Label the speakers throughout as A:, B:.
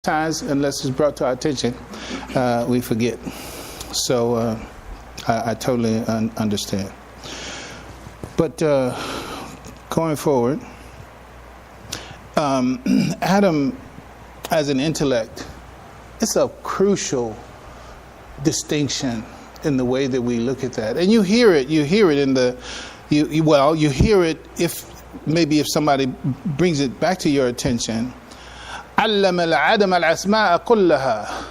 A: times, unless it's brought to our attention, we forget. So I totally understand. But going forward, Adam as an intellect, it's a crucial distinction in the way that we look at that. And you hear it in the, you hear it if somebody brings it back to your attention. عَلَّمَ الْعَدَمَ الْأَسْمَاءَ كُلَّهَا.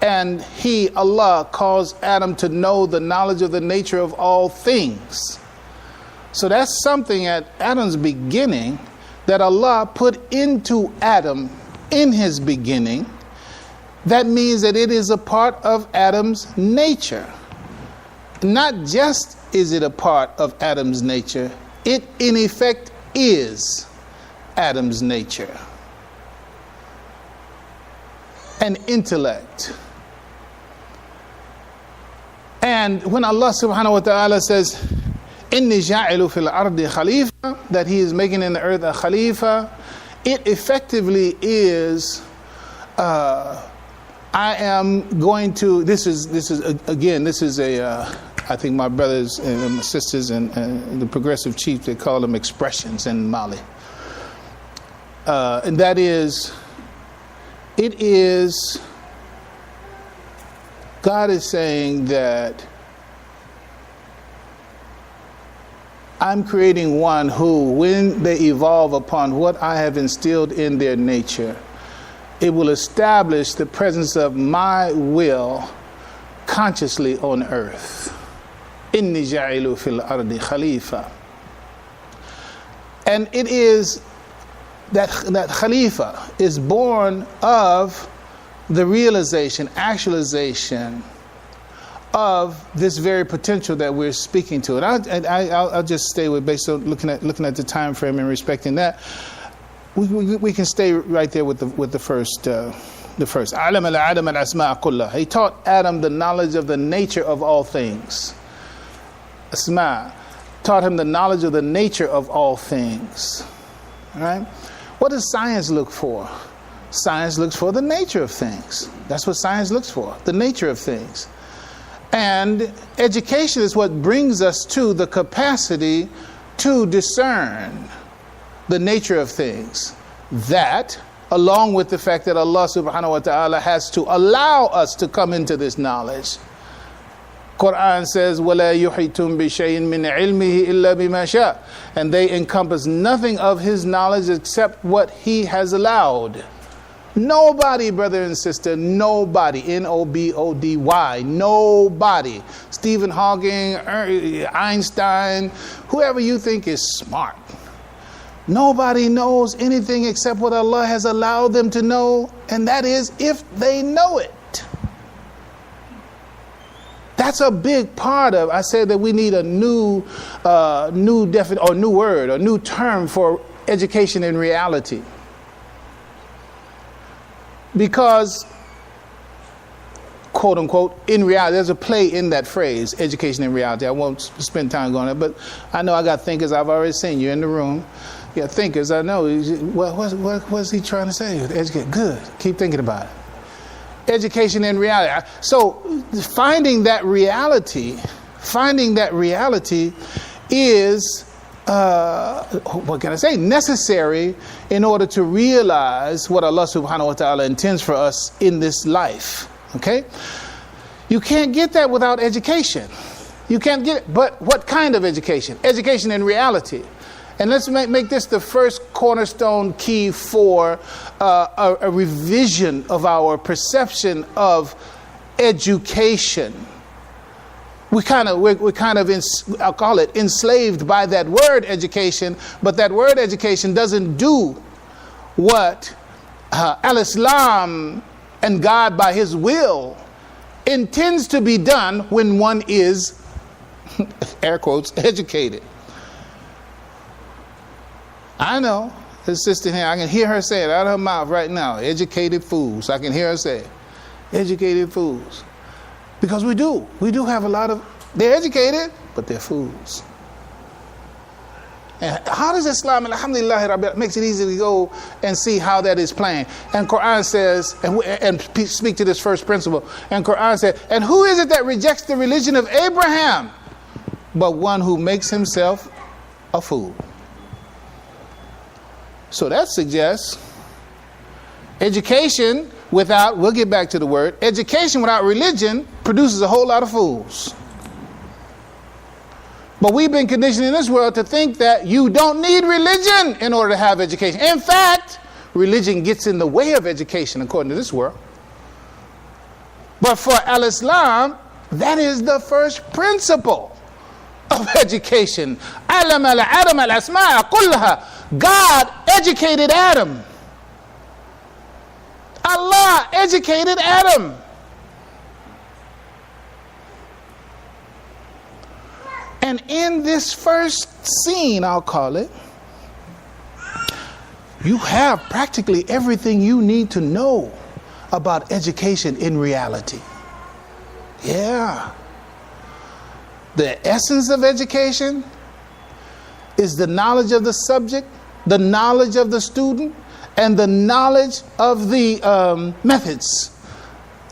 A: And He, Allah, caused Adam to know the knowledge of the nature of all things. So that's something at Adam's beginning that Allah put into Adam in his beginning. That means that it is a part of Adam's nature. Not just is it a part of Adam's nature, it in effect is Adam's nature. An intellect. And when Allah subhanahu wa ta'ala says, Inni ja'ilu fil ardi khalifa, that He is making in the earth a khalifa, it effectively is, I am going to, this is I think my brothers and my sisters and the progressive chiefs, they call them expressions in Mali. And that is, it is, God is saying that I'm creating one who, when they evolve upon what I have instilled in their nature, it will establish the presence of my will consciously on earth. Inni ja'ilu fil ardi khalifa. And it is that khalifa is born of the realization, actualization of this very potential that we're speaking to. And I'll just stay with, based on looking at the time frame and respecting that. We can stay right there with the first. Alam al-Adam al-asma' kullah. He taught Adam the knowledge of the nature of all things. Asma' taught him the knowledge of the nature of all things. All right? What does science look for? Science looks for the nature of things. That's what science looks for, the nature of things. And education is what brings us to the capacity to discern the nature of things. That, along with the fact that Allah subhanahu wa ta'ala has to allow us to come into this knowledge. Quran says, وَلَا يُحِيطُم بِشَيْءٍ مِّنْ عِلْمِهِ إِلَّا بِمَا شَاءَ. And they encompass nothing of His knowledge except what He has allowed. Nobody, brother and sister, nobody, N-O-B-O-D-Y, nobody, Stephen Hawking, Einstein, whoever you think is smart, nobody knows anything except what Allah has allowed them to know, and that is if they know it. That's a big part of, I said that we need a new word, a new term for education in reality. Because, quote unquote, in reality, there's a play in that phrase, education in reality. I won't spend time going there, but I know I got thinkers. I've already seen you in the room. You got thinkers. I know. What's he trying to say? Educate. Good. Keep thinking about it. Education in reality. So finding that reality is, what can I say, necessary in order to realize what Allah subhanahu wa ta'ala intends for us in this life. Okay? You can't get that without education. You can't get it. But what kind of education? Education in reality. And let's make this the first cornerstone key for a revision of our perception of education. We're kind of, I'll call it, enslaved by that word education, but that word education doesn't do what Al-Islam and God by His will intends to be done when one is, air quotes, educated. I know, this sister here, I can hear her say it out of her mouth right now, educated fools. I can hear her say it, educated fools. Because we do have a lot of, they're educated, but they're fools. And how does Islam, alhamdulillah, makes it easy to go and see how that is playing? And Quran says, and speak to this first principle. And Quran said, and who is it that rejects the religion of Abraham? But one who makes himself a fool. So that suggests education without, we'll get back to the word, education without religion produces a whole lot of fools. But we've been conditioned in this world to think that you don't need religion in order to have education. In fact, religion gets in the way of education according to this world. But for Al-Islam, that is the first principle of education. God educated Adam. Allah educated Adam. And in this first scene, I'll call it, you have practically everything you need to know about education in reality. Yeah. The essence of education is the knowledge of the subject, the knowledge of the student, and the knowledge of the methods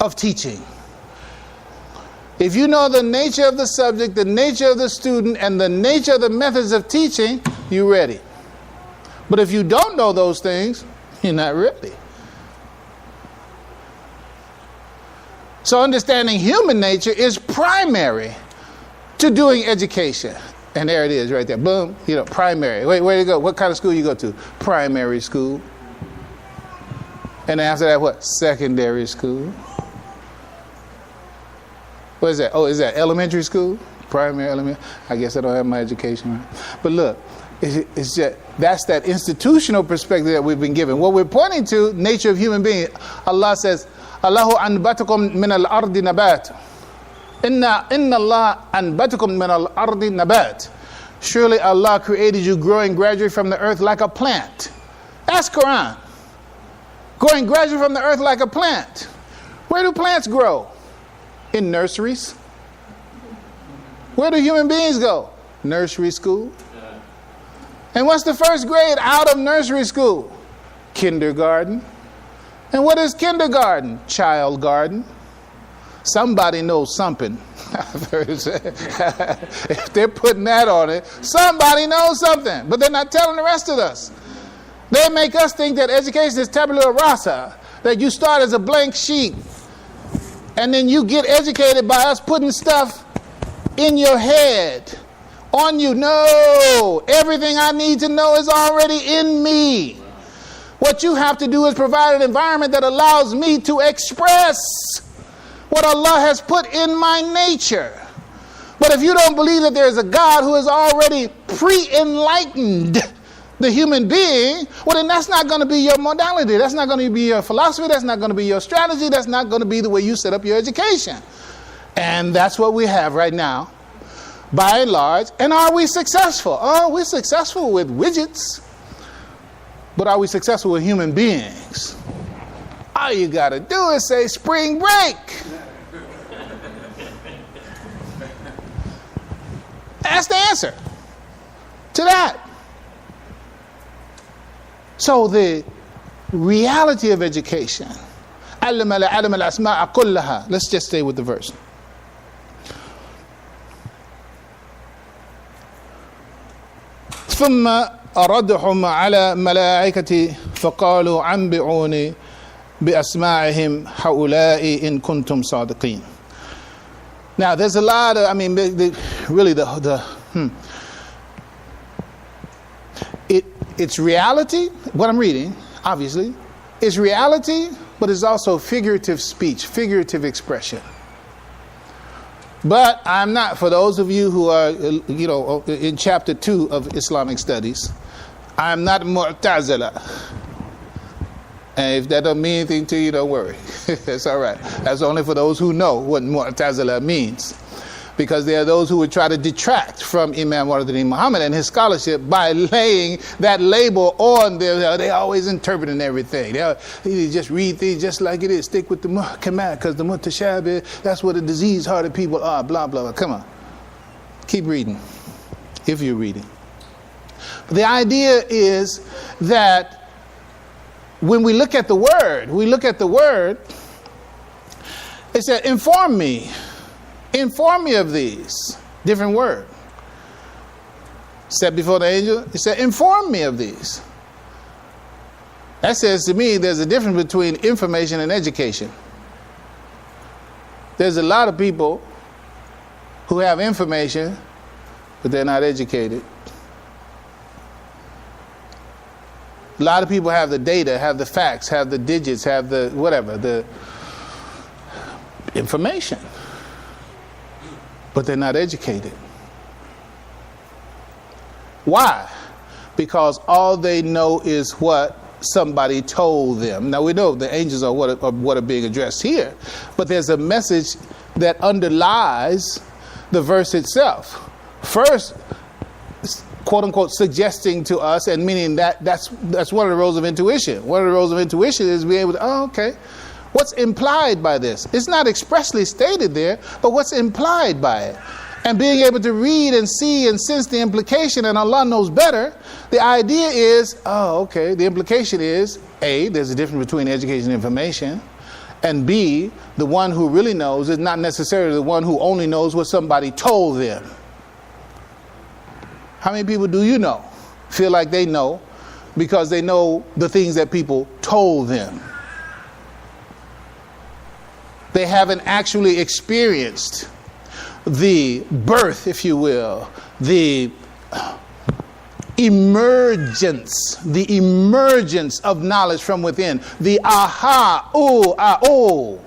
A: of teaching. If you know the nature of the subject, the nature of the student, and the nature of the methods of teaching, you're ready. But if you don't know those things, you're not ready. So understanding human nature is primary to doing education. And there it is right there. Boom. Primary. Wait, where do you go? What kind of school you go to? Primary school. And after that, what? Secondary school. What is that? Oh, is that elementary school? Primary, elementary? I guess I don't have my education right. But look, it's just, that's that institutional perspective that we've been given. What we're pointing to, nature of human being. Allah says, Allahu anbatakum min al-ardi nabat. Inna Allah anbatakum min al-ardi nabat. Surely Allah created you growing gradually from the earth like a plant. That's Quran. Growing gradually from the earth like a plant. Where do plants grow? In nurseries. Where do human beings go? Nursery school. And what's the first grade out of nursery school? Kindergarten. And what is kindergarten? Child garden. Somebody knows something. If they're putting that on it, somebody knows something. But they're not telling the rest of us. They make us think that education is tabula rasa, that you start as a blank sheet and then you get educated by us putting stuff in your head, on you. No, everything I need to know is already in me. What you have to do is provide an environment that allows me to express what Allah has put in my nature. But if you don't believe that there is a God who has already pre-enlightened the human being, well then that's not going to be your modality. That's not going to be your philosophy. That's not going to be your strategy. That's not going to be the way you set up your education. And that's what we have right now, by and large. And are we successful? Oh, we're successful with widgets. But are we successful with human beings? All you got to do is say spring break. That's the answer to that. So the reality of education. Let's just stay with the verse. ثم أردهم على ملائكة فقالوا أنبئوني بأسماعهم هؤلاء إن كنتم صادقين. Now there's a lot of, it's reality. What I'm reading, obviously, is reality, but it's also figurative speech, figurative expression. But I'm not, for those of you who are, in chapter 2 of Islamic studies, I'm not Mu'tazila. And if that don't mean anything to you, don't worry. It's all right. That's only for those who know what Mu'tazila means. Because there are those who would try to detract from Imam Muhammad and his scholarship by laying that label on them. They always interpreting everything. They just read things just like it is. Stick with the muhkamat, because the mutashabih, that's what the disease-hearted people are, blah, blah, blah. Come on. Keep reading, if you're reading. But the idea is that when we look at the word, it said, inform me of these. Different word. Set before the angel, it said, inform me of these. That says to me there's a difference between information and education. There's a lot of people who have information, but they're not educated. A lot of people have the data, have the facts, have the digits, have the whatever, the information, but they're not educated. Why? Because all they know is what somebody told them. Now we know the angels are what are being addressed here, but there's a message that underlies the verse itself. First, quote unquote, suggesting to us, and meaning that's one of the roles of intuition. One of the roles of intuition is be able to, okay, what's implied by this? It's not expressly stated there, but what's implied by it? And being able to read and see and sense the implication, and Allah knows better, the idea is, the implication is, A, there's a difference between education and information, and B, the one who really knows is not necessarily the one who only knows what somebody told them. How many people do you know feel like they know because they know the things that people told them? They haven't actually experienced the birth, if you will, the emergence of knowledge from within. The aha, oh.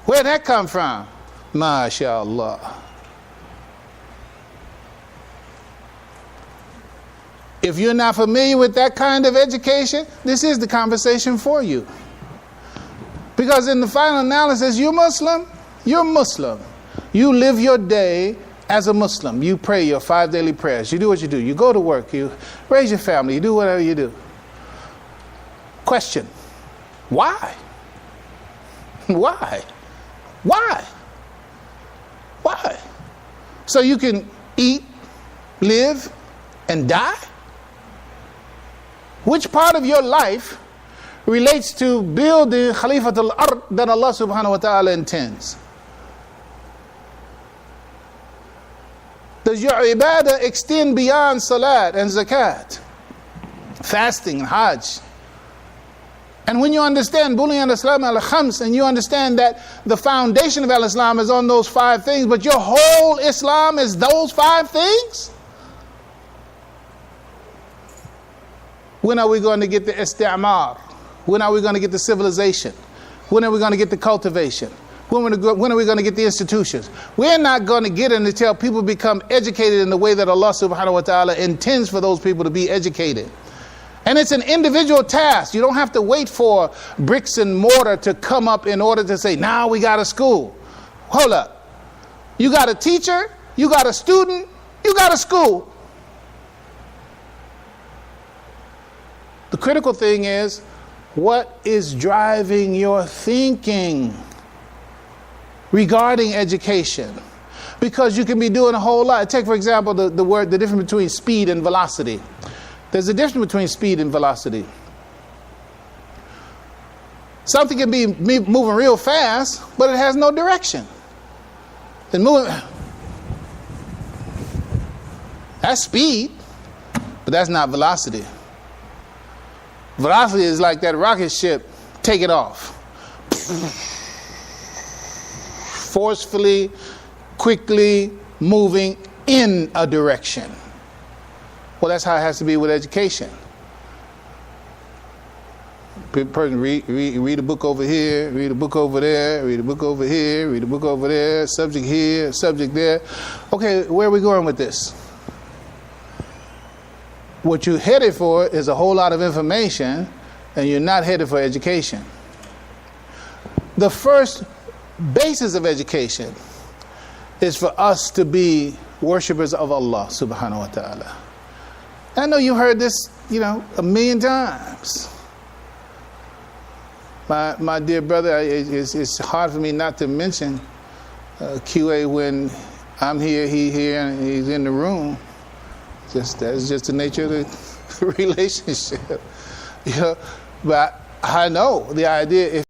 A: Where'd that come from? MashaAllah. If you're not familiar with that kind of education, this is the conversation for you. Because in the final analysis, you're Muslim. You live your day as a Muslim. You pray your 5 daily prayers. You do what you do. You go to work. You raise your family. You do whatever you do. Question. Why? Why? So you can eat, live, and die? Which part of your life relates to building Khalifatul Ard that Allah subhanahu wa ta'ala intends? Does your ibadah extend beyond salat and zakat, fasting and hajj? And when you understand Bunyan al-Islam al-Khams, and you understand that the foundation of al-Islam is on those 5 things, but your whole Islam is those 5 things? When are we going to get the isti'mar? When are we going to get the civilization? When are we going to get the cultivation? When are we going to get the institutions? We're not going to get it until people become educated in the way that Allah subhanahu wa ta'ala intends for those people to be educated. And it's an individual task. You don't have to wait for bricks and mortar to come up in order to say, now we got a school. Hold up. You got a teacher, you got a student, you got a school. The critical thing is, what is driving your thinking regarding education? Because you can be doing a whole lot. Take, for example, the difference between speed and velocity. There's a difference between speed and velocity. Something can be moving real fast, but it has no direction. That's speed, but that's not velocity. Velocity is like that rocket ship taking off. Forcefully, quickly moving in a direction. Well, that's how it has to be with education. Person read a book over here, read a book over there, read a book over here, read a book over there, subject here, subject there. Okay, where are we going with this? What you're headed for is a whole lot of information, and you're not headed for education. The first basis of education is for us to be worshipers of Allah subhanahu wa ta'ala. I know you heard this, a million times. My dear brother, it's hard for me not to mention QA when I'm here, he here, and he's in the room. That's just the nature of the relationship. You know, but I know the idea.